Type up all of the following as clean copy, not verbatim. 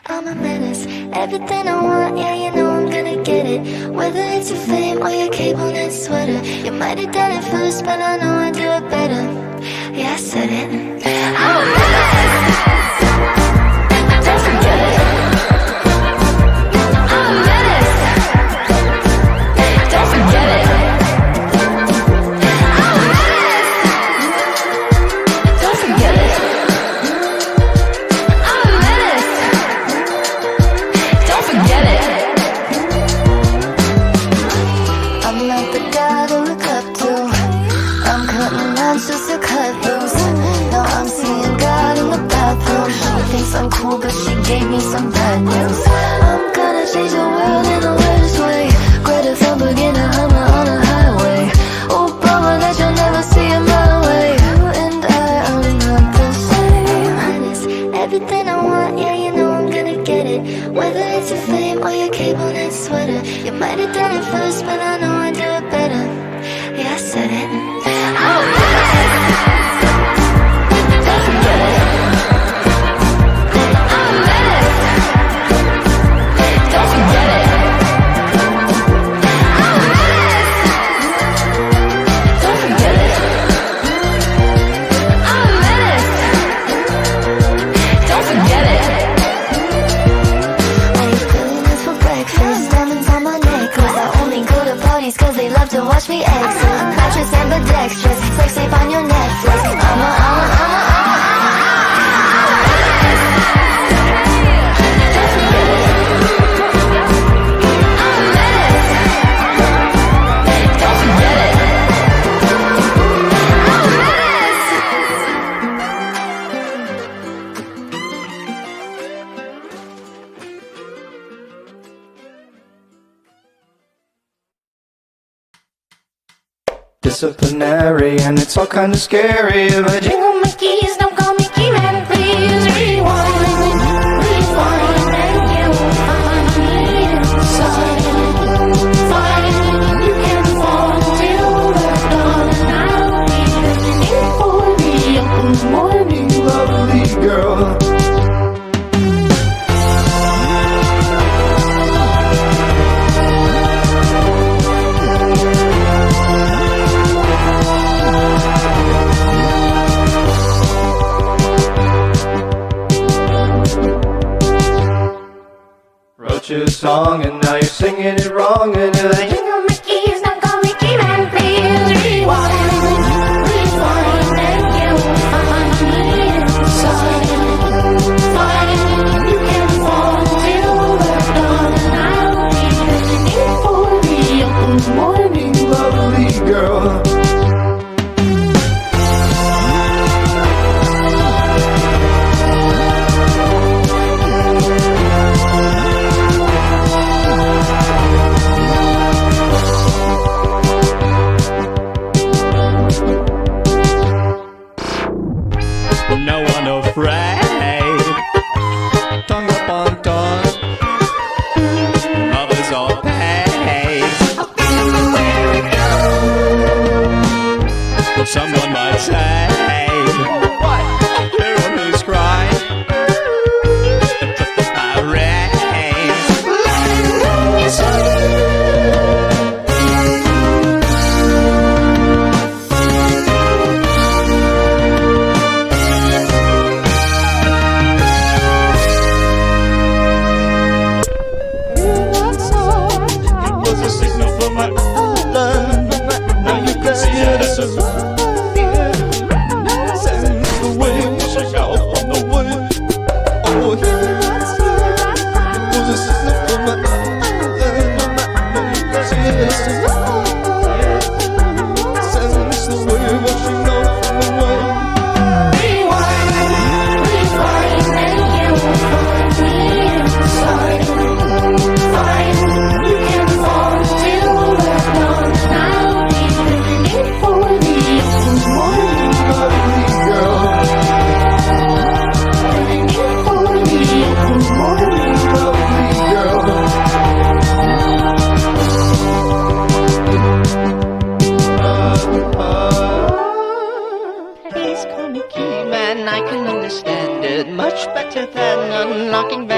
I'm a menace, everything I want, yeah, you know I'm gonna get it. Whether it's your fame or your cable knit sweater, you might have done it first, but I know I do it better. Yeah, I said it. I'm a menace. Don't forget it. I'm a menace. Don't forget it. I'm a menace. Don't forget it. I'm a menace. Don't forget it. I'm not the guy to look up to. I'm cutting lines just to cut loose. Now I'm seeing God in the bathroom. She thinks I'm cool, but she gave me some bad news. I'm gonna change the world in the worst way. Greta Thunberg in a Hummer on a highway. Obama that you'll never see in my way. You and I are not the same. Honest, everything I want, yeah, you know I'm gonna get it. Whether it's your fame or your cable knit sweater, you might have done it first, but I know I do it better. Yeah, I said it. I'm a menace. Don't forget it. I'm a menace. Don't forget it. I'm a menace. Don't forget it. I'm a menace. Don't forget it. I eat billionaires for breakfast, diamonds on my necklace. I only go to parties cause they love to watch me exit. Mattress ambidextrous, sex tape on your Netflix. Disciplinary and it's all kinda scary. But Jingle my keys, don't call me keyman, please. Rewind, rewind, and you will find me inside. Fine, you can fall till the dawn, and I'll be waiting for the open morning. lovely girl, wrote you a song and now you're singing it wrong. And you're like, Jingle my keys, don't call me keyman, please. Rewind, rewind, and you will find me inside. Fine, you can fall till the dawn, and I'll be waiting for the open morning. lovely girl.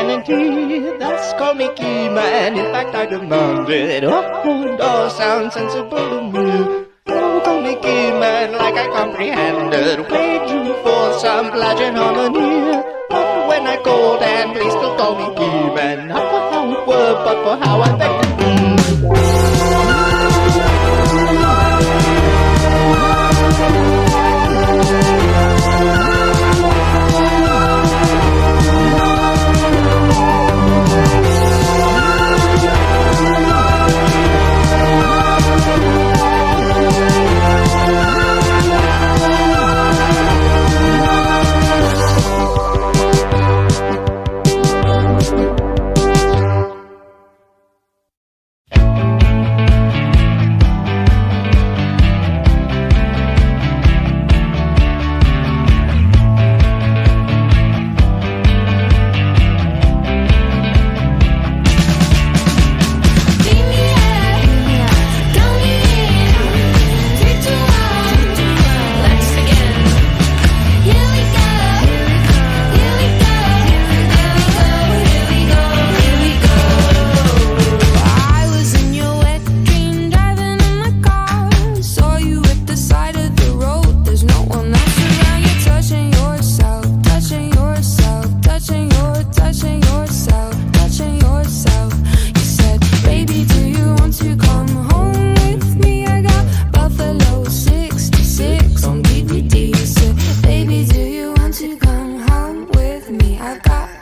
humanity. Thus call me Key-Man. In fact, I demand it. Oh, it all sounds sensible to me. Oh, call me Key-Man like I comprehended. Played you for some bludgeon harmony. But when I called and please still call me Key-Man. Not for how it were, but for how I beg to be.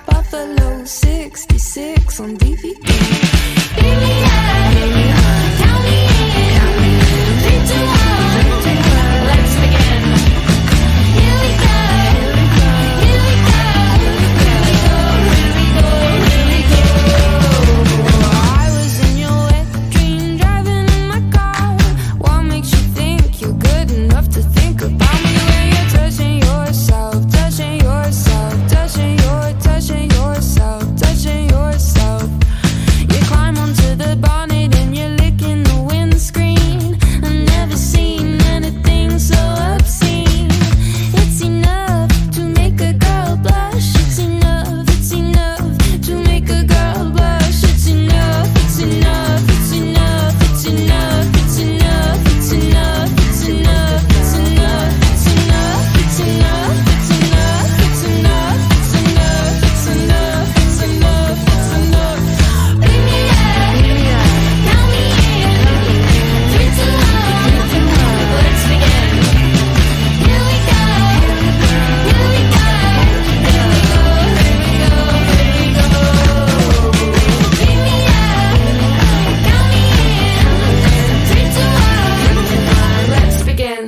Buffalo 66 on DVD. Baby, count me in. 3, 2, 1, let's begin. Here we go, here we go, here we go, here we go, here we go. I was in your wet dream, driving in my car. What makes you think you're good enough to think about me when you're touching yourself, touching yourself, touching yourself, touching yourself. You climb onto the bonnet and you're licking the windscreen. I've never seen anything so obscene. It's enough to make a girl blush. It's enough to make a girl blush. It's enough, it's enough, it's enough, it's enough, it's enough, it's enough, it's enough, it's enough, it's enough, it's enough, it's enough, it's enough, it's enough, it's enough, it's enough, it's enough. Bring me up, count me in. 3, 2, 1, let's begin. Here we go, here we go, here we go, here we go, here we go. Bring me up, count me in. 3, 2, 1, let's begin.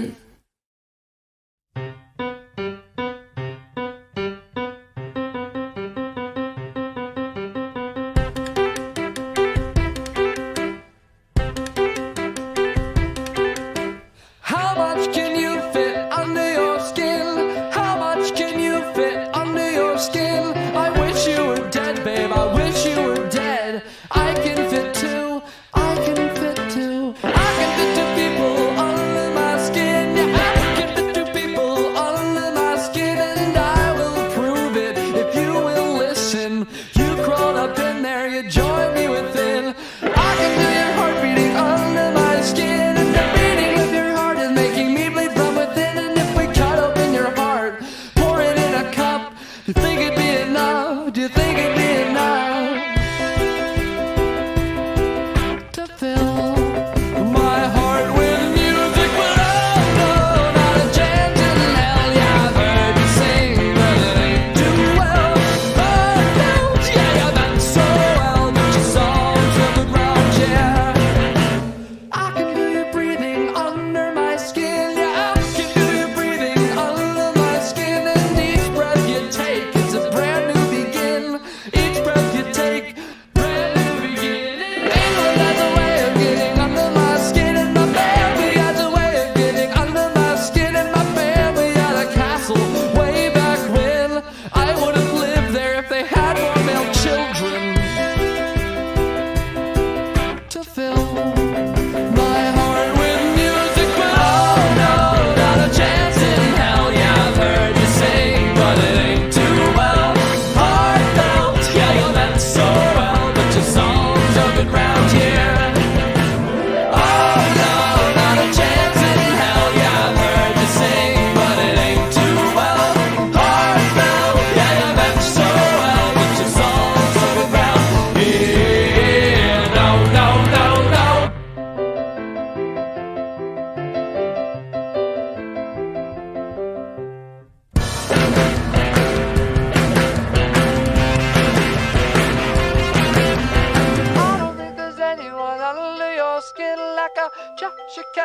How much can you fit under your skin? How much can you fit under your skin? I wish you were dead, babe, I wish you were dead. I can fit two, I can fit two. I can fit two people under my skin. Yeah, I can fit two people under my skin. And I will prove it if you will listen. You crawled up in there, you joined me within. I can feel your heart beating under my skin. And the beating of your heart is making me bleed from within. And if we cut open your heart, pour it in a cup, do you think it'd be enough? Do you think it'd be enough?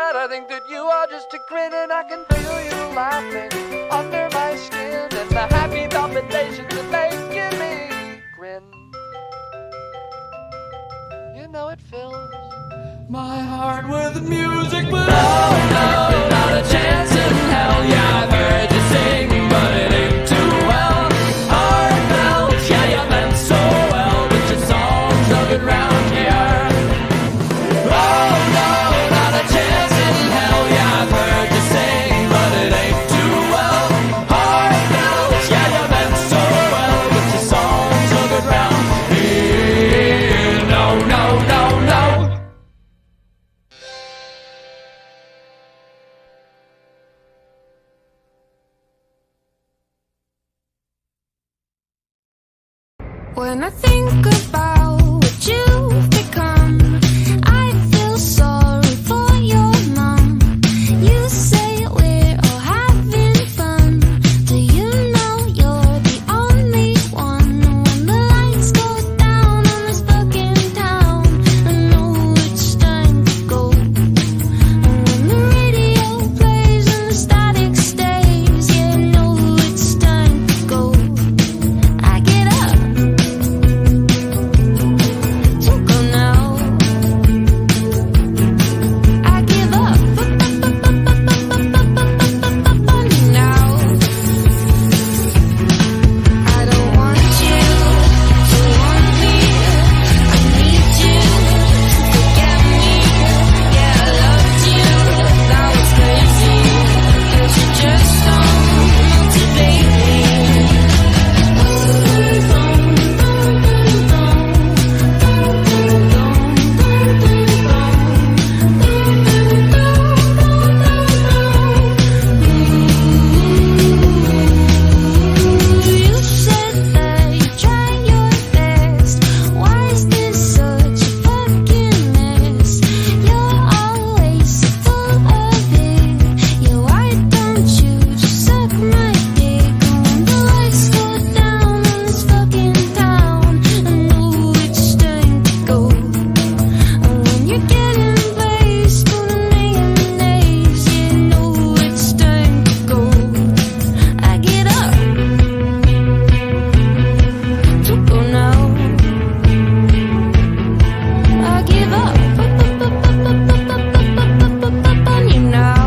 inside I think that you are just a grin, and I can feel you laughing under my skin, and the happy palpitations that make me grin. You know it fills my heart with music, but oh no, not a chance in hell. Yeah, I've heard you sing, but it ain't too well. Heartfelt, yeah, you meant so well, but your songs no good round here. Oh no, not a chance in hell. Yeah, I've heard you sing, but it ain't too well. Heartfelt, yeah, you meant so well, but your songs no good round here. No, no, no, no. When I think about what you've become, I feel sorry for your mom. You say we're all having fun. Do you know you're the only one? When the lights go down on this fucking town, I know it's time to go. And when the radio plays and the static stays, yeah, I know it's time to go. I get up to go now. I give up now. I don't want you to want me. I need you to forget me. Yeah, I loved you, that was crazy, 'cause you just don't motivate me. You said that you try your best. Why is this such a fucking mess? You're always so full of it. Yeah, why don't you just suck my dick? When the lights go down on this fucking town, I know it's time to go. And when you're getting placed on an mayonnaise, you know it's time to go. I get up to go now. I give up on you now.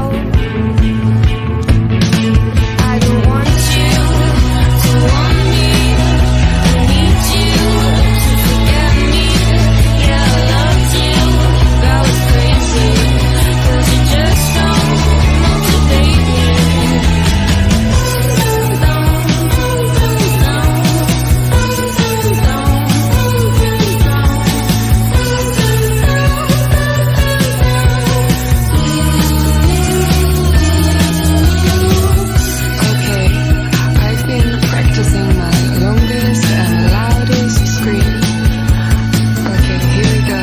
I don't want you to want me. I need you to forget me. Yeah, I loved you, that was crazy, 'cause you just don't motivate me. Okay, I've been practicing my longest and loudest scream. Okay, here we go.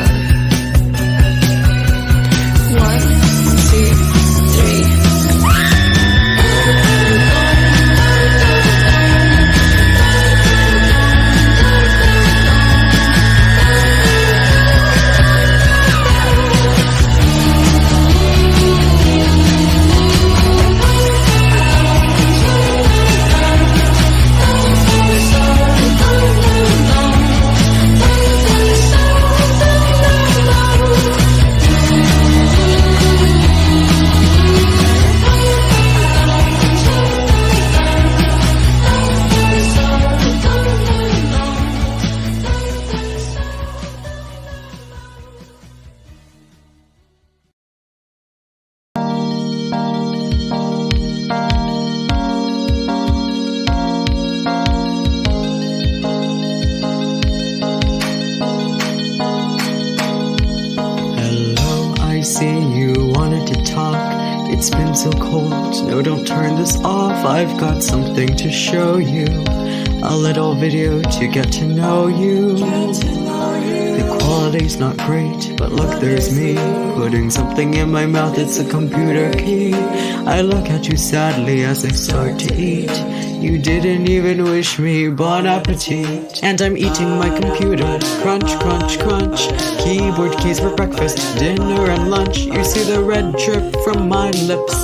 1, 2, 3. Hello, I see you wanted to talk. It's been so cold. No, don't turn this off. I've got something to show you. A little video to get to know you. The quality quality's not great, but look, there's me putting something in my mouth, it's a computer key. I look at you sadly as I start to eat. You didn't even wish me bon appetit. And I'm eating my computer, crunch, crunch, crunch. Keyboard keys for breakfast, dinner and lunch. You see the red drip from my lips.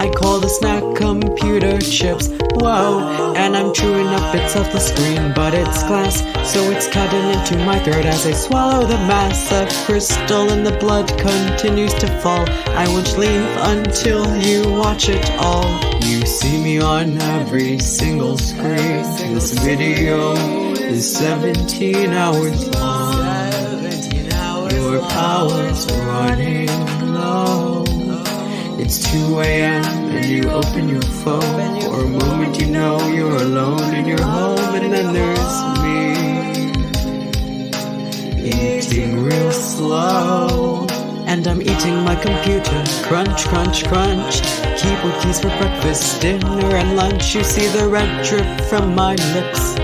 I call the snack computer chips. Whoa, and I'm chewing up bits of the screen, but it's glass, so it's cutting into my throat as I swallow the mass of crystal and the blood continues to fall. I won't leave until you watch it all. You see me on every single screen. This video is 17 hours long. Your power's running low. It's 2 a.m. and you open your phone. For a moment you know you're alone in your home. And then there's me, eating real slow. And I'm eating my computer, crunch, crunch, crunch. Keyboard keys for breakfast, dinner and lunch. You see the red drip from my lips.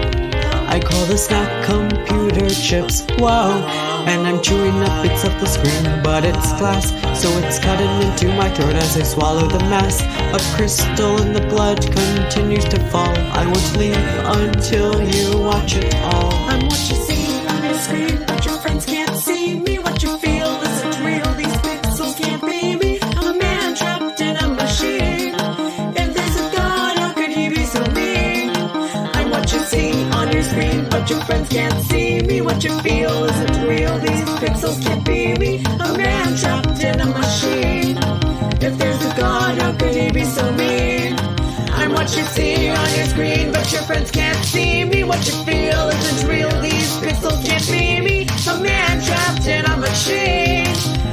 I call the snack computer chips. Whoa, and I'm chewing up bits of the screen, but it's glass, so it's cutting into my throat as I swallow the mass of crystal and the blood continues to fall. I won't leave until you watch it all. I'm what you see on your screen, but your friends can't see me. What you feel isn't real, these pixels can't be me. I'm a man trapped in a machine. If there's a God, how could he be so mean? I'm what you see on your screen, but your friends can't see me. What you feel isn't real, these pixels can't be me. A man trapped in a machine. If there's a God, how could he be so mean? I'm what you see on your screen, but your friends can't see me. What you feel isn't real, these pixels can't be me. A man trapped in a machine.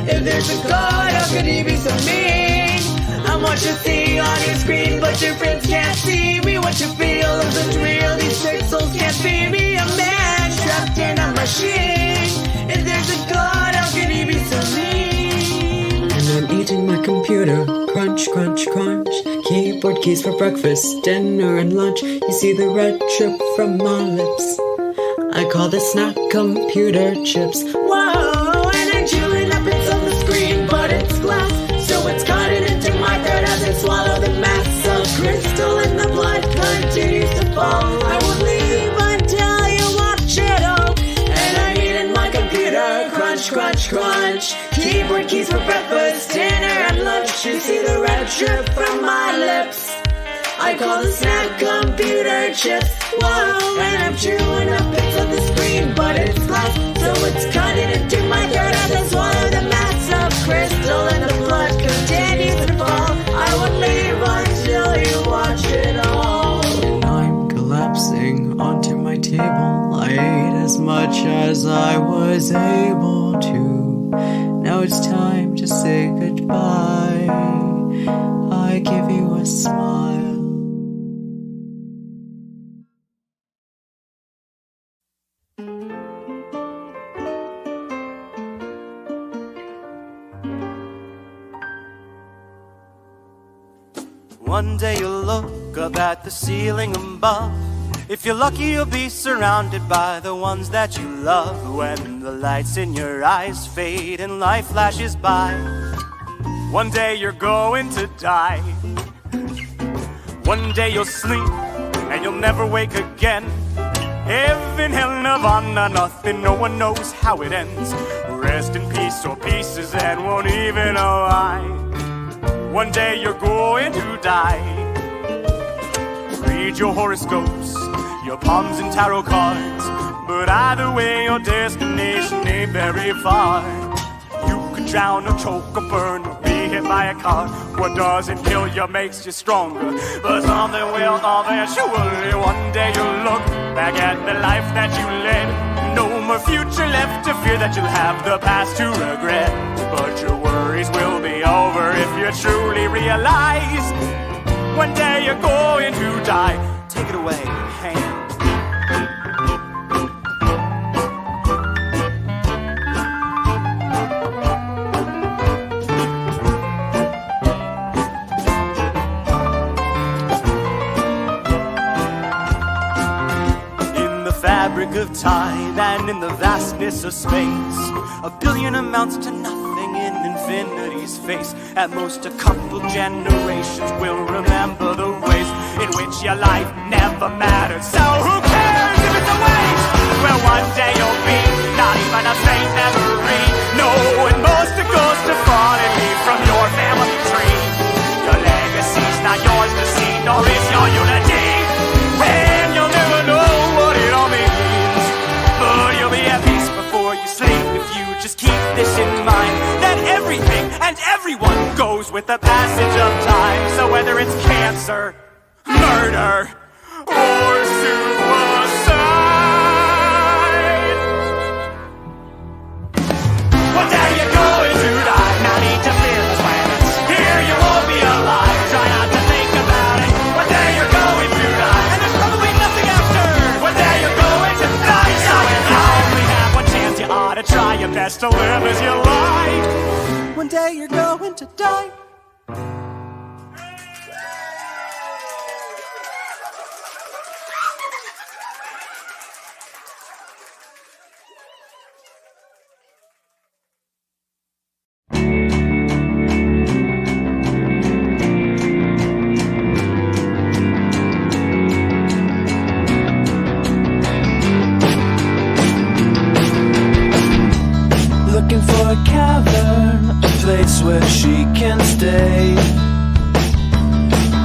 If there's a God, how could he be so mean? I'm what you see on your screen, but your friends can't see me. What you feel isn't real, these pixels can't be me. A man trapped in a machine. If there's a God, how could he be so mean? And I'm eating my computer, crunch, crunch, crunch. Keyboard keys for breakfast, dinner and lunch. You see the red drip from my lips. I call the snack computer chips. Whoa, and I'm chewing up bits of the screen, but it's glass, so it's cutting into my throat as I swallow the mass of crystal and the blood continues to fall. I won't leave until you watch it all. And I'm eating my computer, crunch, crunch, crunch. Keyboard keys for breakfast, dinner and lunch. You see the red drip from my lips. I call the snack computer chips. Whoa, and I'm chewing up bits of the screen, but it's glass, so it's cutting into my throat as I swallow the mass of crystal and the blood continues to fall. I won't leave until you watch it all. And I'm collapsing onto my table. I ate as much as I was able to. Now it's time to say goodbye. I give you a smile. One day you'll look up at the ceiling above. If you're lucky, you'll be surrounded by the ones that you love. When the lights in your eyes fade and life flashes by, one day you're going to die. One day you'll sleep and you'll never wake again. Heaven, hell, nirvana, nothing, no one knows how it ends. Rest in peace or pieces and won't even know why. One day you're going to die. Read your horoscopes, your palms and tarot cards, but either way your destination ain't very far. You could drown or choke or burn or be hit by a car. What doesn't kill you makes you stronger, but something will eventually. One day you'll look back at the life that you led. No more future left to fear that you'll have the past to regret. But your worries will be over if you truly realize one day you're going to die. Take it away, hand. fabric of time and in the vastness of space. A billion amounts to nothing in infinity's face. At most a couple generations will remember the ways in which your life never mattered. So who cares if it's a waste? Well, one day you'll be not even a faint memory. No, and most it goes to fall and leave from your family tree. Your legacy's not yours to see, nor is your unity. And you'll never know what it all means. But you'll be at peace before you sleep if you just keep this in mind, that everything and everyone goes with the passage of time. So whether it's cancer, murder, or suicide, one day you're going to die. Not need to fear the planets. Here you won't be alive. Try not to think about it. One day you're going to die, and there's probably nothing after. One day you're going to die. So if you only have one chance, you ought to try your best to live as you like. One day you're going to die. Looking for a cavern, a place where she can stay.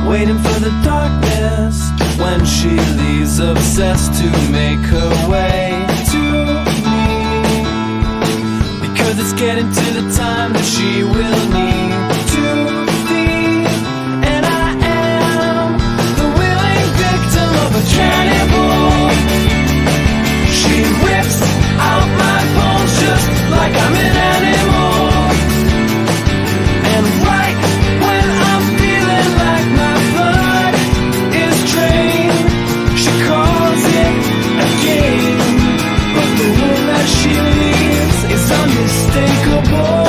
Waiting for the darkness when she leaves, obsessed to make her way to me. Because it's getting to the time that she will need to be. And I am the willing victim of a cannibal. She rips out my bones just like I'm an animal. And right when I'm feeling like my blood is drained, she calls it a game. But the wound that she leaves is unmistakable.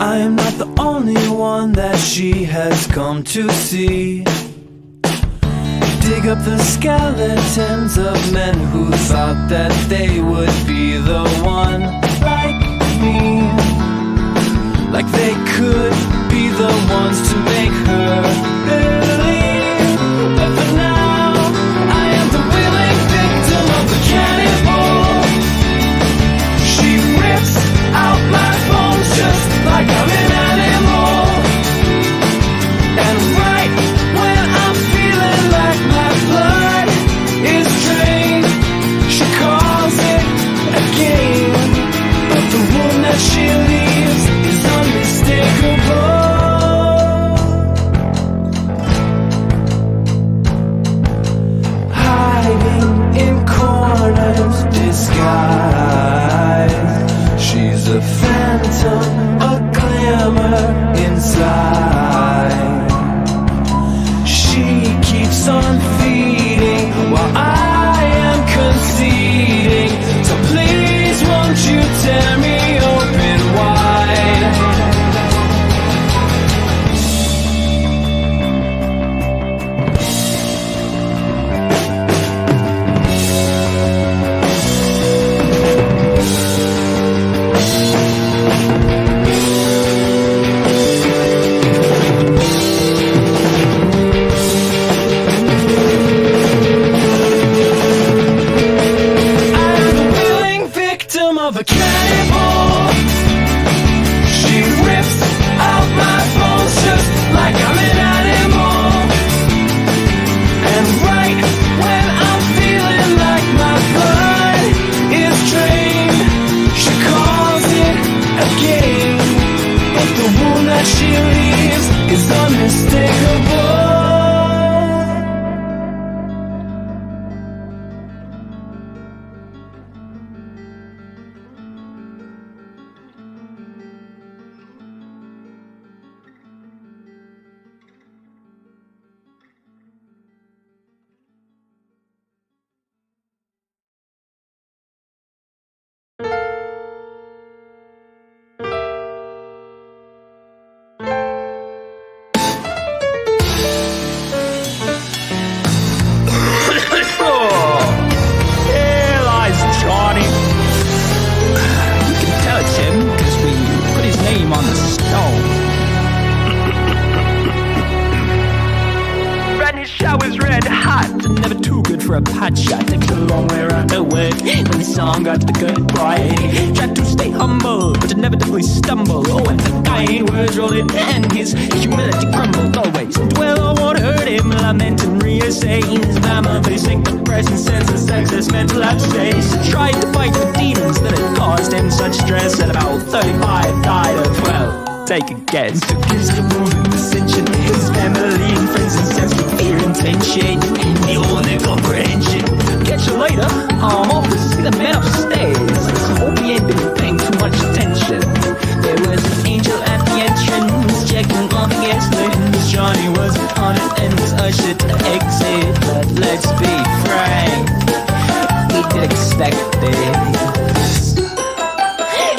I am not the only one that she has come to see. Dig up the skeletons of men who thought that they would be the one like me. Like they could be the ones to make her believe. But for now, I am the willing victim of the cannibal. She rips out my bones just like I'm an animal. And right when I'm feeling like my blood is drained, she calls it a game. But the wound that she leaves is unmistakable. hotshot, took the long way around to work. When the song got to the good point, tried to stay humble, but inevitably stumble. Oh, and the dying words rolled in, and his humility crumbled. Always dwell on what hurt him, lament and reassay his mama facing depression, sense of success, mental absence. Tried to fight the demons that had caused him such stress, and about 35 died of, well, take a guess. Took his moving ascension, his family and friends incensed with fear and tension, the only comprehension. Catch you later, I'm off to see the man upstairs. Hope he ain't been paying too much attention. There was an angel at the entrance, checking on the guest list. Johnny wasn't on it and was ushered to exit. But let's be frank, we did expect this.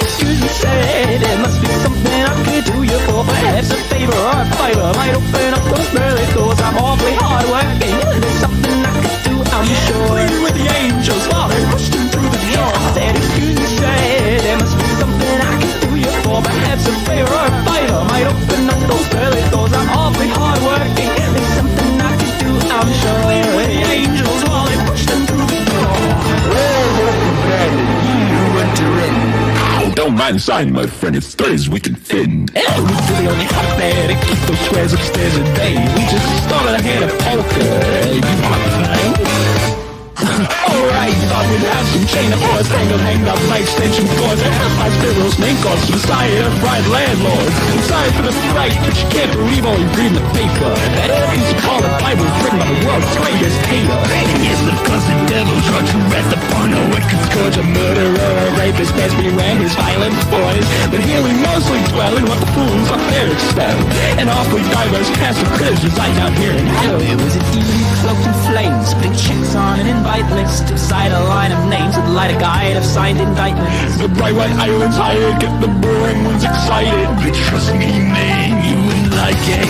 Excuse me, said there must be something I could do you for. Perhaps a favor or a fiver might open up those early doors. I'm awfully hard working, there's something I could do, I'm sure. With the angels while they pushed him through the door. Said, excuse me, said there must be something I could do you for. Perhaps a favor or a fiver might open up those early doors. I'm awfully hard working, there's something I could do, I'm sure. With the angels while they pushed him through the door. You enter in. Don't mind the sign, my friend, it's Thursday we can thin. We really only have there to keep those squares upstairs a day. We just started a hand of poker. You want to play? Alright, thought we'd have some chain of horse hanged up by extension cords. I have my sparrows name calls to the side of fried landlords. I'm sorry for the fright, but you can't believe all you read in the paper. That evidence you call the Bible is written by the world's greatest hater. And yes, of course the devil tried to wrath upon a wicked scourge, a murderer, a rapist, best beware his violent boys. But here we mostly dwell in what the fools up there expel. And awfully diverse cast of critters reside down here in hell. It was an evening cloaked in flames, putting chicks on an invite list. Beside a line of names with light a guide of signed indictments. The bright white islands hired, get the boring ones excited. But trust me, man, you wouldn't like it.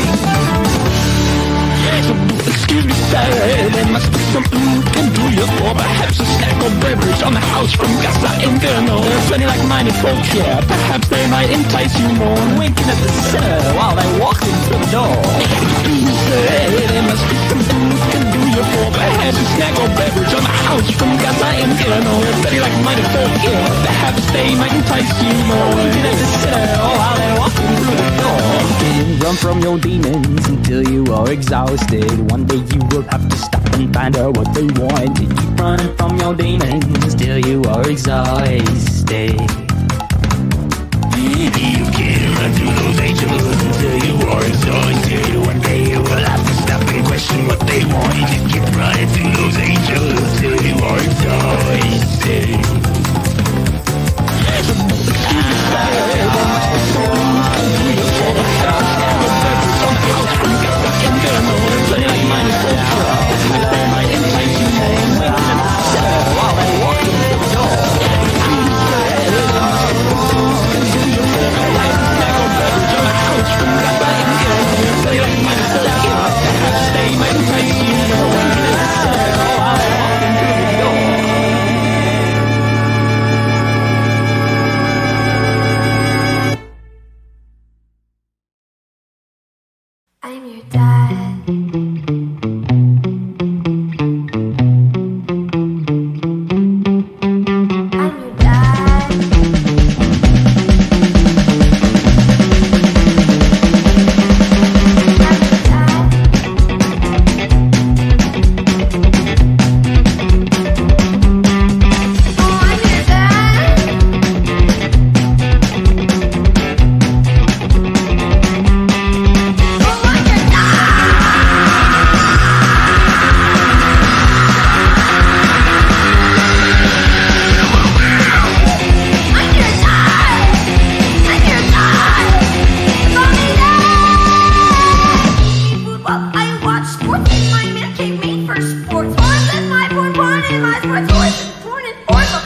So, excuse me, sir, there must be something you can do you for. Perhaps a snack or beverage on the house from Casa Inferno. There's plenty like-minded folk here, perhaps they might entice you more. Winking at the sir while they walked in through the door. Excuse me, sir, there must be something you can do you for. Perhaps a snack or beverage on the house from Casa Inferno. There's plenty like-minded folk here, perhaps they might entice you more. Winking at the sir while they walked in through the door. Run from your demons until you are exhausted. One day you will have to stop and find out what they want. You keep running from your demons till you are exhausted. You can't run through those angels until you are exhausted. One day you will have to stop and question what they want. You keep running through those angels till you are exhausted. I'm your dad. I'm your dad. Sports in my man cave made for sports. More than my born in my sports, always been born in Oracle.